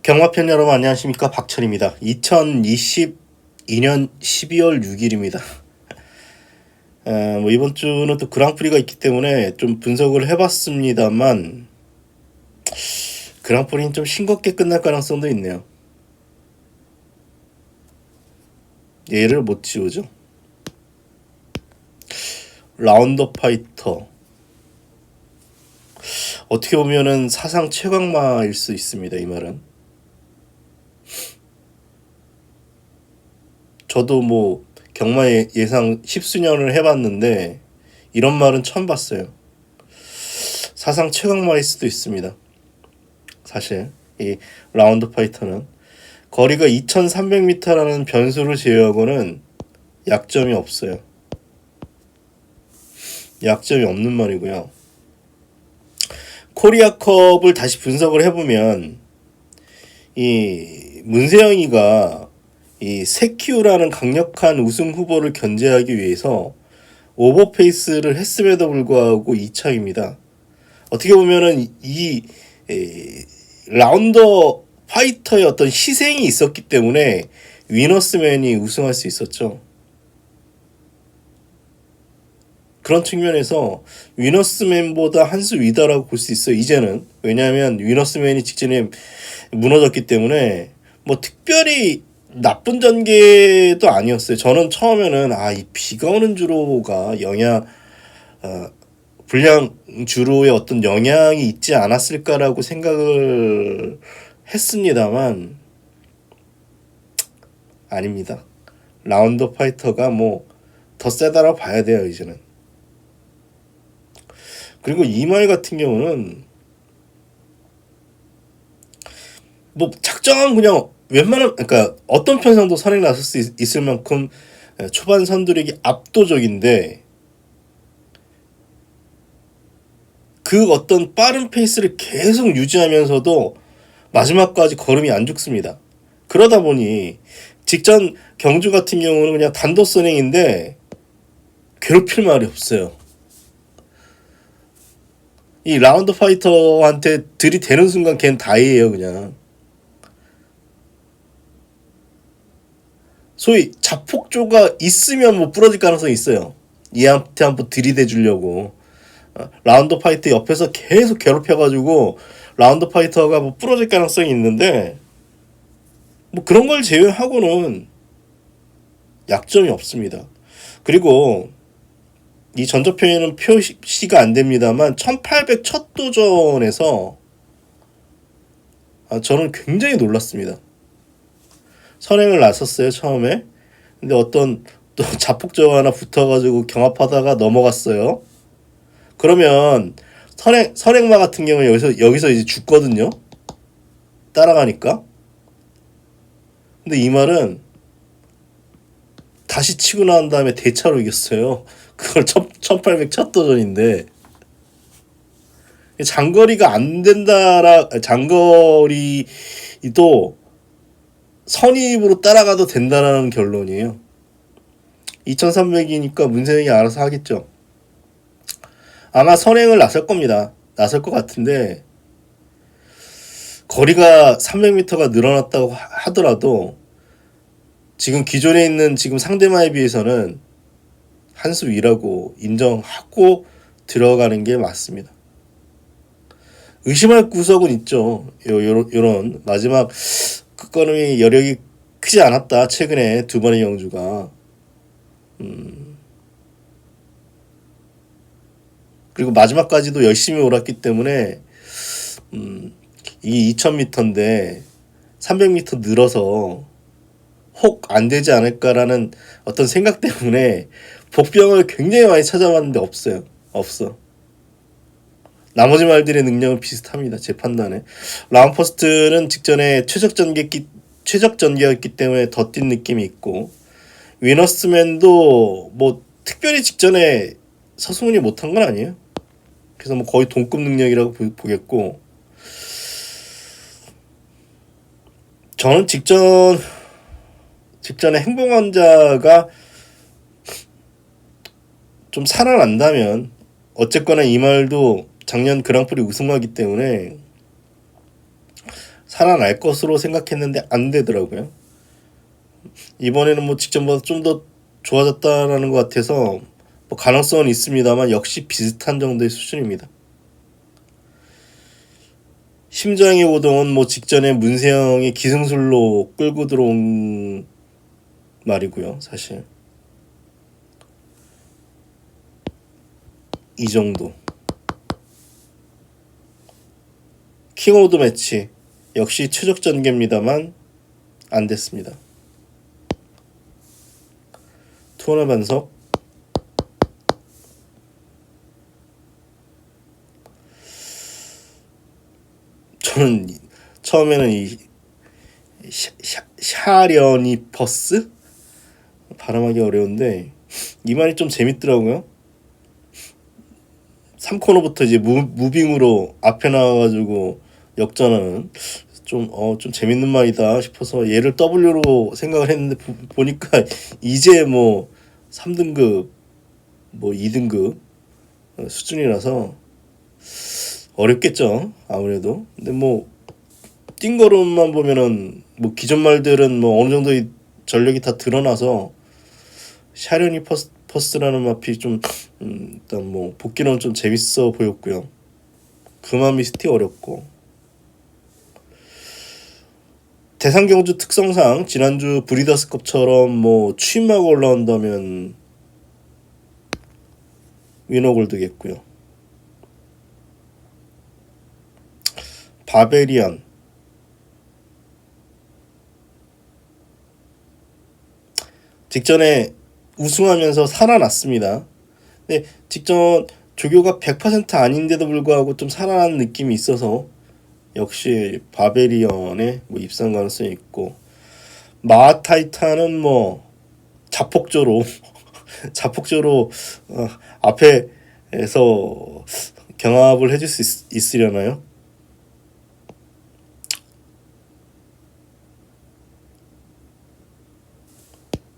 경마편 여러분 안녕하십니까, 박철입니다. 2022년 12월 6일입니다. 이번 주는 또 그랑프리가 있기 때문에 좀 분석을 해봤습니다만 그랑프리는 좀 싱겁게 끝날 가능성도 있네요. 얘를 못 지우죠. 라운더 파이터, 어떻게 보면은 사상 최강마일 수 있습니다. 이 말은 저도 경마 예상 10수년을 해봤는데 이런 말은 처음 봤어요. 사상 최강마일 수도 있습니다. 사실 이 라운드 파이터는 거리가 2300m라는 변수를 제외하고는 약점이 없어요. 약점이 없는 말이고요. 코리아컵을 다시 분석을 해보면 이 문세영이가 이 세키우라는 강력한 우승 후보를 견제하기 위해서 오버페이스를 했음에도 불구하고 2차입니다. 어떻게 보면은 이 라운더 파이터의 어떤 희생이 있었기 때문에 위너스맨이 우승할 수 있었죠. 그런 측면에서 위너스맨보다 한 수 위다라고 볼 수 있어요. 이제는. 왜냐하면 위너스맨이 직전에 무너졌기 때문에 특별히 나쁜 전개도 아니었어요. 저는 처음에는 이 비가 오는 주로가 불량 주로의 어떤 영향이 있지 않았을까라고 생각을 했습니다만 아닙니다. 라운더 파이터가 더 세다라고 봐야 돼요. 이제는. 그리고 이마이 같은 경우는 작정한 그냥 웬만한, 그러니까 어떤 편성도 선행 나설 수 있을 만큼 초반 선두력이 압도적인데 그 어떤 빠른 페이스를 계속 유지하면서도 마지막까지 걸음이 안 죽습니다. 그러다 보니 직전 경주 같은 경우는 그냥 단도 선행인데 괴롭힐 말이 없어요. 이 라운드 파이터한테 들이대는 순간 걔는 다이에요. 그냥 소위 자폭조가 있으면 부러질 가능성이 있어요. 얘한테 한번 들이대 주려고 라운더 파이터 옆에서 계속 괴롭혀가지고 라운더 파이터가 부러질 가능성이 있는데 그런 걸 제외하고는 약점이 없습니다. 그리고 이 전조편에는 표시가 안 됩니다만 1800 첫 도전에서 저는 굉장히 놀랐습니다. 선행을 나섰어요, 처음에. 근데 어떤 또 자폭저가 하나 붙어가지고 경합하다가 넘어갔어요. 그러면 선행마 같은 경우는 여기서 이제 죽거든요. 따라가니까. 근데 이 말은 다시 치고 나온 다음에 대차로 이겼어요. 그걸 1800 첫 도전인데 장거리가 안 장거리도 선입으로 따라가도 된다라는 결론이에요. 2300이니까 문세영이 알아서 하겠죠. 아마 선행을 나설 겁니다. 나설 것 같은데 거리가 300m가 늘어났다고 하더라도 지금 기존에 있는 지금 상대마에 비해서는 한 수 위라고 인정하고 들어가는 게 맞습니다. 의심할 구석은 있죠. 요런 마지막 끝걸음이 여력이 크지 않았다. 최근에 두 번의 경주가. 그리고 마지막까지도 열심히 올랐기 때문에 이게 2000m인데 300m 늘어서 혹 안 되지 않을까라는 어떤 생각 때문에 복병을 굉장히 많이 찾아봤는데 없어. 나머지 말들의 능력은 비슷합니다. 제 판단에. 라운퍼스트는 직전에 최적 전개였기 때문에 더 뛴 느낌이 있고 위너스맨도 특별히 직전에 서승훈이 못한 건 아니에요. 그래서 거의 동급 능력이라고 보겠고 저는 직전에 행복왕자가 좀 살아난다면 어쨌거나 이 말도 작년 그랑프리 우승하기 때문에 살아날 것으로 생각했는데 안 되더라고요. 이번에는 뭐 직전보다 좀 더 좋아졌다라는 것 같아서 뭐 가능성은 있습니다만 역시 비슷한 정도의 수준입니다. 심장의 오동은 뭐 직전에 문세영이 기승술로 끌고 들어온 말이고요. 사실 이 정도. 킹 오브 더 매치 역시 최적 전개입니다만 안 됐습니다. 투혼의 반석. 저는 처음에는 이 샤려니퍼스 발음하기 어려운데 이 말이 좀 재밌더라고요. 3코너부터 이제 무빙으로 앞에 나와가지고 역전하는 좀 재밌는 말이다 싶어서 얘를 W로 생각을 했는데 보니까 이제 뭐 3등급 뭐 2등급 수준이라서 어렵겠죠 아무래도. 근데 뭐 띵거룸만 보면은 뭐 기존 말들은 뭐 어느 정도의 전력이 다 드러나서 샤련이 퍼스트라는 마피 좀 일단 뭐 복귀는 좀 재밌어 보였고요. 그만 미스티 어렵고 대상경주 특성상 지난주 브리더스컵처럼 뭐 추임마가 올라온다면 위너골드겠고요. 바베리안 직전에 우승하면서 살아났습니다. 근데 직전 조교가 100% 아닌데도 불구하고 좀 살아난 느낌이 있어서 역시 바베리언에 뭐 입상 가능성이 있고 마타이타는 뭐 자폭조로 자폭조로 앞에서 경합을 해줄 수 있으려나요?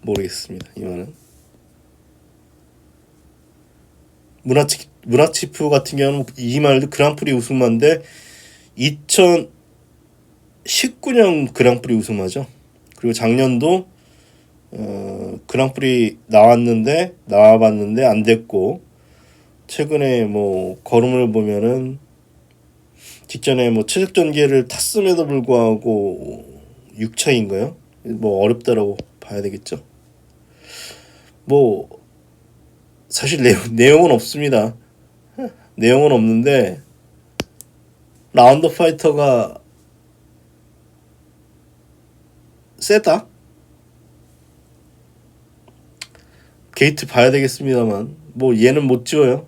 모르겠습니다. 이거는 무라치프 같은 경우는 이 말도 그랑프리 우승마인데 2019년 그랑프리 우승마죠. 그리고 작년도 그랑프리 나와봤는데 안 됐고 최근에 뭐 걸음을 보면은 직전에 뭐 최적 전개를 탔음에도 불구하고 6차인가요? 뭐 어렵다라고 봐야 되겠죠. 뭐 사실 내용은 없습니다. 내용은 없는데 라운드 파이터가 세다? 게이트 봐야 되겠습니다만 뭐 얘는 못 지워요.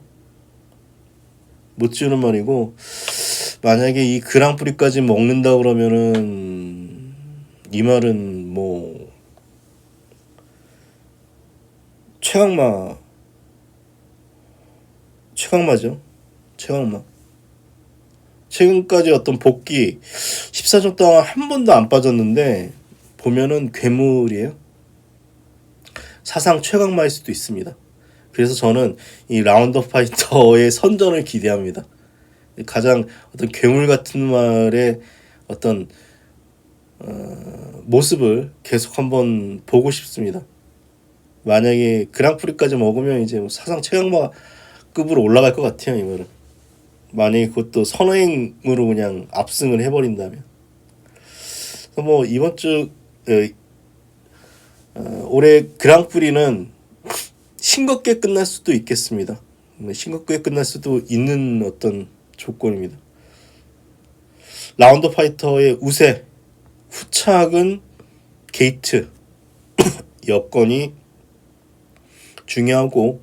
못 지우는 말이고 만약에 이 그랑프리까지 먹는다 그러면은 이 말은 뭐 최강마죠. 최강마. 최근까지 어떤 복귀 14전 동안 한 번도 안 빠졌는데 보면은 괴물이에요. 사상 최강마일 수도 있습니다. 그래서 저는 이 라운드 파이터의 선전을 기대합니다. 가장 어떤 괴물 같은 말의 어떤 모습을 계속 한번 보고 싶습니다. 만약에 그랑프리까지 먹으면 이제 뭐 사상 최강마급으로 올라갈 것 같아요. 이 말은. 만약에 그것도 선행으로 그냥 압승을 해버린다면. 그래서 뭐 이번 주 올해 그랑프리는 싱겁게 끝날 수도 있겠습니다. 싱겁게 끝날 수도 있는 어떤 조건입니다. 라운드 파이터의 우세, 후착은 게이트, 여건이 중요하고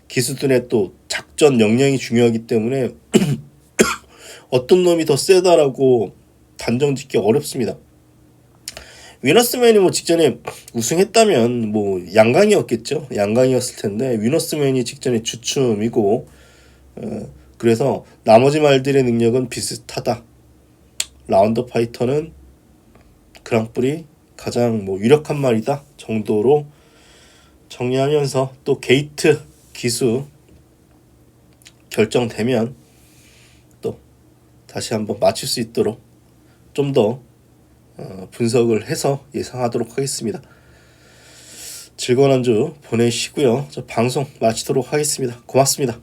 기수들의 또 작전 역량이 중요하기 때문에 어떤 놈이 더 세다라고 단정짓기 어렵습니다. 위너스맨이 뭐 직전에 우승했다면 뭐 양강이었겠죠. 양강이었을 텐데 위너스맨이 직전에 주춤이고 그래서 나머지 말들의 능력은 비슷하다. 라운드 파이터는 그랑프리 가장 뭐 유력한 말이다 정도로 정리하면서 또 게이트 기수 결정되면 또 다시 한번 맞출 수 있도록 좀 더 분석을 해서 예상하도록 하겠습니다. 즐거운 한 주 보내시고요. 저 방송 마치도록 하겠습니다. 고맙습니다.